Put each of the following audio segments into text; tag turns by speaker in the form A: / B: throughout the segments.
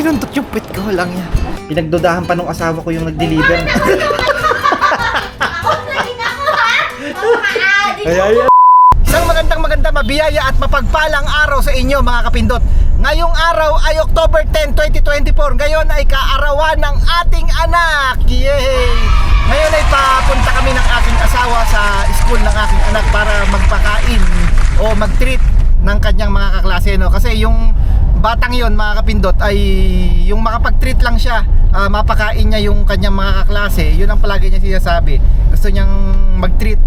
A: pinundot yung pit ko lang yan. Pinagdudahan pa nung asawa ko yung nag-deliver. Isang magandang mabiyaya at mapagpalang araw sa inyo mga kapindot. Ngayong araw ay October 10, 2024. Ngayon ay kaarawan ng ating anak. Yay! Ngayon ay papunta kami ng aking asawa sa school ng aking anak para magpakain o mag-treat ng kanyang mga kaklase, no? Kasi yung batang yon mga kapindot ay yung makapag-treat lang siya, mapakain niya yung kanyang mga kaklase. Yun ang palagi niya sinasabi. Gusto niyang mag-treat,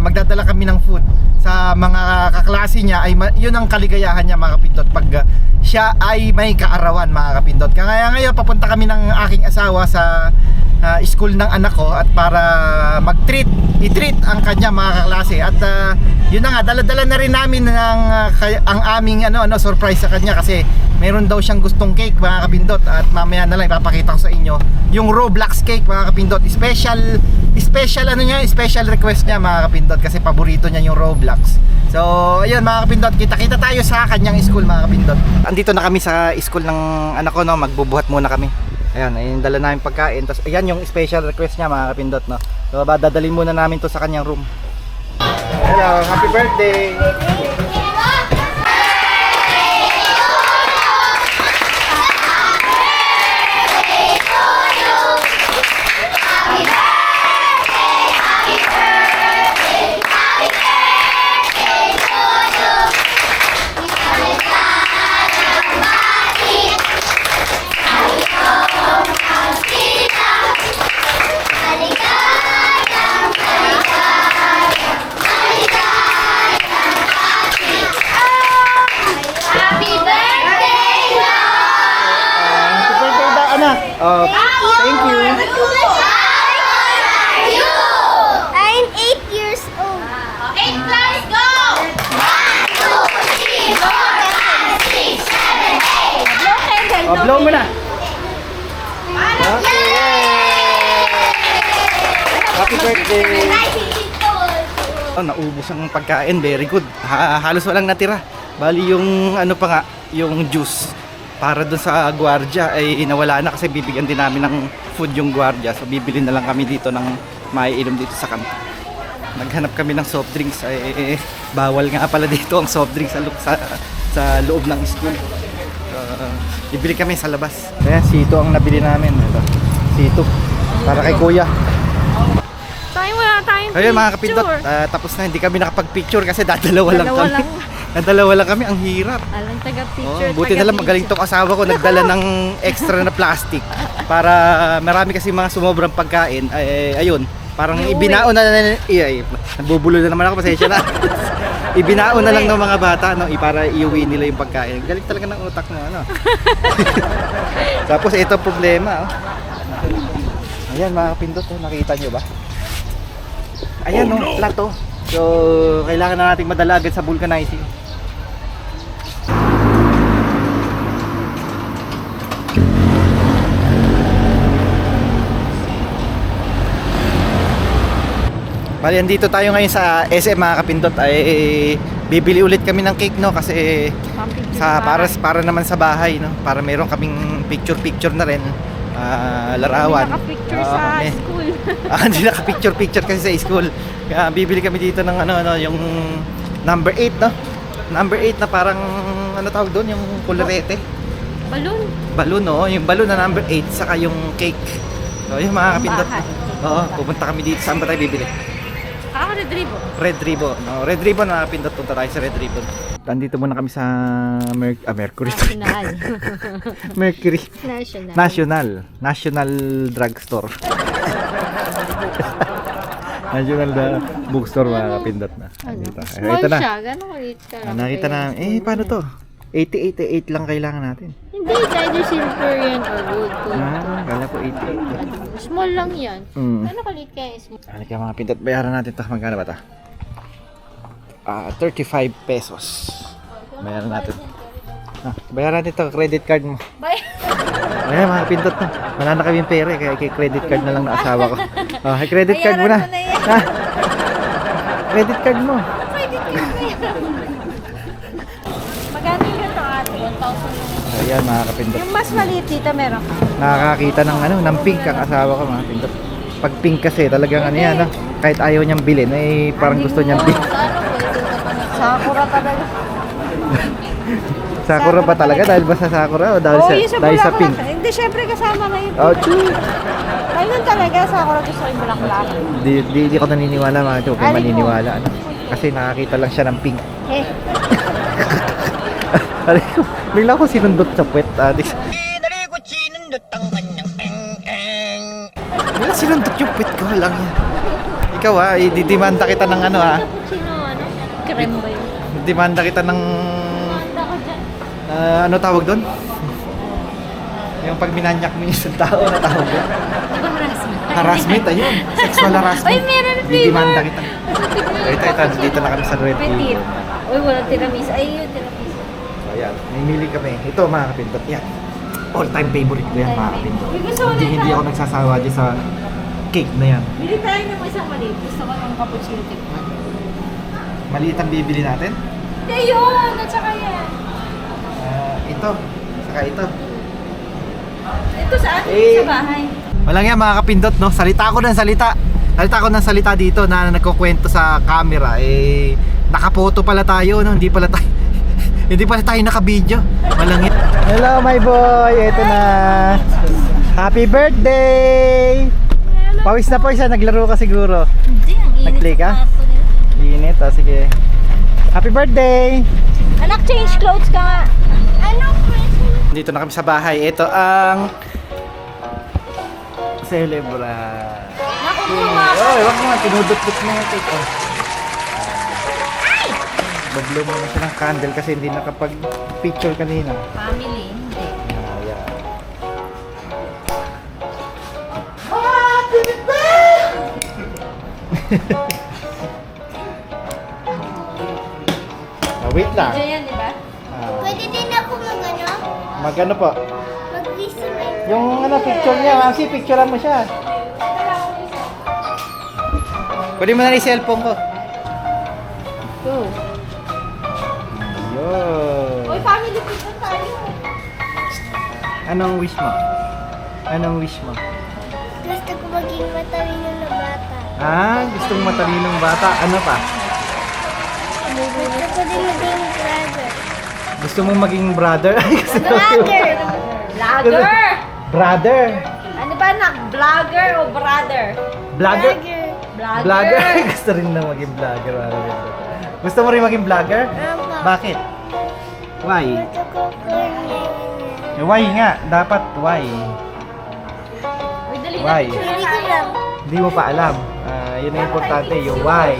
A: magdadala kami ng food sa mga kaklase niya, ay yun ang kaligayahan niya mga kapindot pag siya ay may kaarawan mga kapindot. Kaya ngayon papunta kami ng aking asawa sa school ng anak ko at para i-treat ang kanya mga kaklase. At yun na nga, dala-dala na rin namin ang aming surprise sa kanya kasi meron daw siyang gustong cake mga kapindot, at mamaya na lang ipapakita ko sa inyo yung Roblox cake mga kapindot. Special request niya mga kapindot kasi paborito niya yung Roblox. So ayun mga kapindot, kita-kita tayo sa kanyang school mga kapindot. Andito na kami sa school ng anak ko, no? Magbubuhat muna kami. Ayan, ayun, dala namin pagkain. Tapos ayan yung special request niya mga kapindot, no? So dadalhin muna namin to sa kanyang room. Hello, happy birthday! Thank you.
B: I'm 8 years old.
C: 8 plus, go! 1, 2, 3, 4, 5, 6, 7, 8.
A: Blow mo na. Okay. Happy birthday. Naubos ang pagkain, very good. Halos walang natira. Bali yung ano pa nga, yung juice para dun sa gwardiya ay nawala na kasi bibigyan din namin ng food yung gwardiya. So bibili na lang kami dito ng maiinom dito sa kanto. Naghanap kami ng soft drinks, ay bawal nga pala dito ang soft drinks sa loob ng school. Bibili kami sa labas. Kaya sito ang nabili namin. Ito, sito para kay kuya.
C: Wala tayong
A: Ayun mga kapindot, tapos na, hindi kami nakapag-picture kasi dadalawa lang kami. Nadalawa lang kami, ang hirap.
C: Alang taga-picture.
A: Buti na lang magaling tong asawa ko, nagdala ng extra na plastic para marami kasi mga sumobram pagkain. Ayun, parang ibinaon na nabubulo na naman ako, pasensya na. Ibinaon na lang ng mga bata, no, para iuwi nila yung pagkain. Galing talaga ng utak mo, ano. Tapos ito problema, Ayan mga kapindot, nakita nyo ba? Ayan, plato. So kailangan na nating madala agad sa vulcanizing. Bali, andito tayo ngayon sa SM mga kapindot, ay bibili ulit kami ng cake, no, kasi para naman sa bahay, no, para meron kaming picture na rin, larawan.
C: Naka-picture sa school.
A: Hindi naka-picture kasi sa school. Kaya bibili kami dito ng yung number 8, no? Number 8 na parang tawag doon, yung colorete. Balloon, no? Yung balloon na number 8 saka yung cake. So, yung mga kapindot. Oo, pupunta kami dito. Saan ba tayo bibili?
C: Red Ribbon.
A: Red Ribbon. No, Red Ribbon mga kapindot, punta tayo sa Red Ribbon. Nandito muna kami sa Mercury. Mercury. National Drugstore. National Bookstore mga kapindot na.
C: Small
A: Ito na.
C: siya, gano'ng ulit ka lang.
A: Nakita na, paano to? 88 lang kailangan natin.
C: Hindi, either silver yan or gold.
A: Kala ko 88.
C: Small lang yan. Ano kalit kaya small?
A: Halika mga pindot, bayaran natin to. Magkano ba to? 35 pesos. Bayaran natin. Bayaran natin to, credit card mo. Ayan mga pindot na. Wala na kaming pera kaya credit card na lang na asawa ko. Credit card mo na. Credit card mo.
C: Magkano yung ganito ate? 1,000.
A: Ayan mga kapindot.
C: Yung mas maliit dito meron ka.
A: Nakakakita ng ng pink ang asawa ko mga kapindot. Pag pink kasi talagang ano yan, no? Kahit ayaw niyang bilhin, eh parang gusto niyang pink.
C: Sakura talaga.
A: Sakura pa talaga dahil ba sa Sakura o dahil
C: Oo,
A: sa,
C: yung sa
A: dahil sa
C: bulaklak.
A: pink?
C: Hindi, syempre kasama na yun.
A: Oh, true.
C: Ayun talaga, Sakura gusto ko yung bulaklak.
A: Di ko naniniwala mga kapindot,
C: Alin mo?
A: maniniwala. Ano? Kasi nakakita lang siya ng pink.
C: Eh,
A: Alam ko, bigla ko sinundot sa puwet. Bigla sinundot yung puwet ko lang yan. Ikaw ididimanda kita ng ano
C: sino ano? Krem ba yun?
A: Demanda kita ng
C: Manda ko dyan.
A: ano tawag doon? Yung pag minanyak mo yung isang tao na tawag doon.
C: Di ba harassment?
A: Harassment, ayun. Sexual harassment.
C: Ay, meron flavor.
A: Didimanda kita. Ito, dito na kami sa Red
C: Petit.
A: Bull.
C: Uy, walang tiramisu. Ay, yun, tiramisu.
A: So, ayan. Namimili kami. Ito, mga kapindot. Yan. All-time favorite ko yan, mga kapindot.
C: Uy, gusto ko na
A: Hindi ako nagsasawa dyan sa cake na yan.
C: Bili tayo ng isang maliit. Gusto ko ng cappuccino tikman.
A: Maliit ang bibili natin.
C: Hindi, yun. At saka yan.
A: Ito. Saka ito.
C: Ito sa atin,
A: Eh.
C: sa bahay.
A: Walang yan, mga kapindot, no? Salita ko ng salita. Salita ko ng salita dito na nagkukwento sa camera. Eh, nakapoto pala tayo, no? Hindi pala tayo hindi pala tayo naka-video. Malangit. Hello, my boy. Ito na. Happy birthday! Pawis na pawis, naglaro ka siguro.
C: Hindi, ang init.
A: Nag-play ka? Init, sige. Happy birthday!
C: Anak, change clothes ka nga.
B: Ano, Christmas?
A: Dito na kami sa bahay. Ito ang celebra.
C: Naku, mga
A: Oy, wag mo, tinudot-dot mo yung cake. Oh. Bablo mo na siya ng candle kasi hindi nakapag-picture kanina.
C: family. Hindi.
A: Ayan. Wait lang.
C: Video yan, di ba?
B: Pwede din ako mag-ano?
A: Magano po?
B: Mag-visualize.
A: Yung picture niya, Mamsi, picturean mo siya. Pwede mo na rin yung cellphone ko.
C: Go.
A: Yun.
C: Uy, family picture tayo.
A: Anong wish mo? Anong wish mo?
B: Gusto ko maging matalino na bata.
A: Gusto mong matalinong bata. Ano pa?
B: Gusto ko din maging brother.
A: Gusto mong maging brother?
B: Vlogger!
C: Vlogger!
A: Brother?
C: Ano ba anak? Vlogger o brother?
A: Vlogger?
C: Vlogger.
A: Vlogger? Gusto rin na maging vlogger. Gusto mo rin maging vlogger?
B: Opo.
A: Bakit? Why?
B: Gusto ko kurniyan.
A: Why nga? Dapat why?
C: Uy, dali
A: Why?
C: na picture
B: Hindi
C: na
B: ko
C: tayo.
B: lang.
A: Hindi mo pa alam. Yun ang importante, yung why.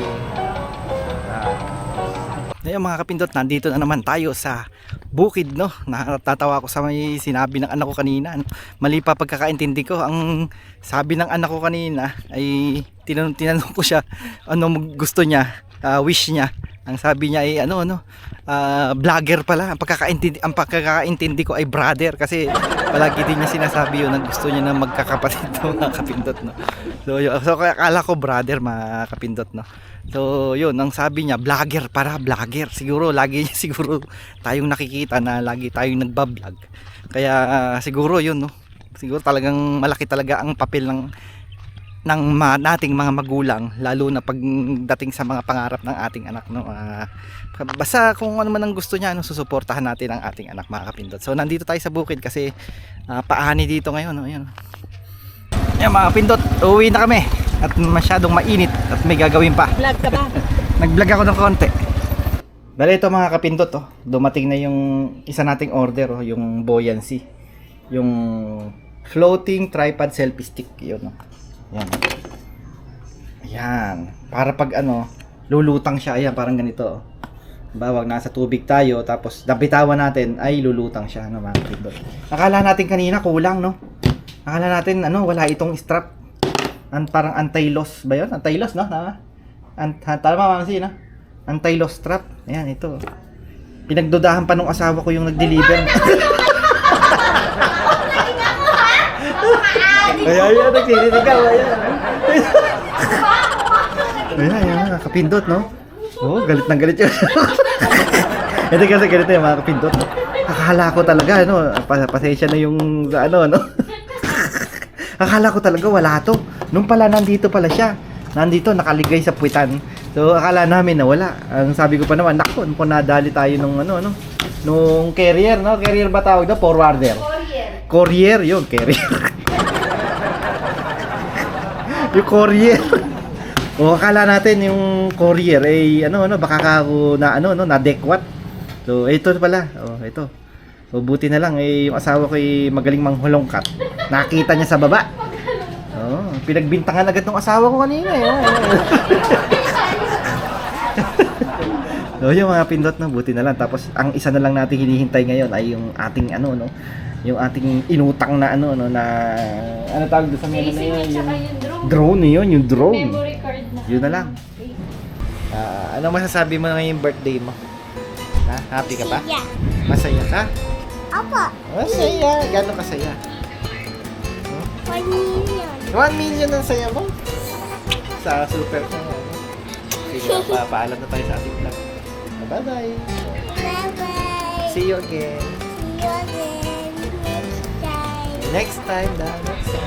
A: Ngayon mga kapindot, nandito na naman tayo sa bukid, no? Natatawa ko sa may sinabi ng anak ko kanina. Mali pa pagkakaintindi ko. Ang sabi ng anak ko kanina ay tinanong ko siya ano gusto niya, wish niya. Ang sabi niya ay vlogger pala. Ang pagkakaintindi ko ay brother kasi palagi din niya sinasabi yun na gusto niya na magkakapatid mga kapindot, no? So akala ko brother mga kapindot, no? So yun, ang sabi niya vlogger para vlogger. Siguro lagi siguro tayong nakikita na lagi tayong nagba-vlog. Kaya siguro yun, no? Siguro talagang malaki talaga ang papel ng nating mga magulang, lalo na pagdating sa mga pangarap ng ating anak, no? Basta kung ano man ang gusto niya, susuportahan natin ang ating anak mga kapindot. So nandito tayo sa bukid kasi paani dito ngayon, no? Ayan. Yan mga kapindot, uwi na kami at masyadong mainit at may gagawin pa.
C: Vlog ka ba?
A: Nag-vlog ako ng konti. Dali ito mga kapindot, dumating na yung isa nating order, yung buoyancy, yung floating tripod selfie stick, yun. Yan. Ayan. Para pag lulutang siya. Ayan, parang ganito. Bawag nasa tubig tayo. Tapos, nabitawan natin, ay lulutang siya. Mga kapindot. Akala natin kanina, kulang, no? Akala natin, wala itong strap. Parang anti-loss ba yun? Anti-loss, no? Tama, Mamsi, no? Anti-loss strap. Ayan, ito. Pinagdudahan pa nung asawa ko yung nag-deliver. Ayan, nagsisinigaw. Ayan, kapindot, no? Oh, galit na galit yun. Ito kasi ganito yung mga kapindot. No? Akala ko talaga, ano, pasensya na yung, ano. Akala ko talaga wala to. Nung pala, nandito pala siya. Nandito, nakaligay sa puwitan. So, akala namin na wala. Ang sabi ko pa naman, naku, kung nadali tayo nung, nung carrier, no? Carrier ba tawag doon? Forwarder. Courier, yun, carrier. Yung courier. O, akala natin yung courier, baka ako na-dekwat. So, ito pala. Oh, ito. So, buti na lang, yung asawa ko ay magaling manghulongkat. Nakita niya sa baba. Oh, pinagbintangan agad ng asawa ko kanina. So, yung mga pindot na, buti na lang. Tapos, ang isa na lang natin hinihintay ngayon ay yung ating, yung ating inutang na, na, ano tawag doon sa meron na yun? Yung drone yun, yung drone.
C: Memory card na.
A: Yun na lang. Ano masasabi mo ngayong birthday mo? Ha? Happy ka pa?
B: Yeah.
A: Masaya ka?
B: Opo.
A: Masaya. Gano'n kasaya?
B: 1 million.
A: 1 million ang saya mo? Sa super ka. Sige, paalam na tayo sa ating vlog. Bye-bye.
B: Bye-bye.
A: See you again.
B: See you again next time.
A: Next time.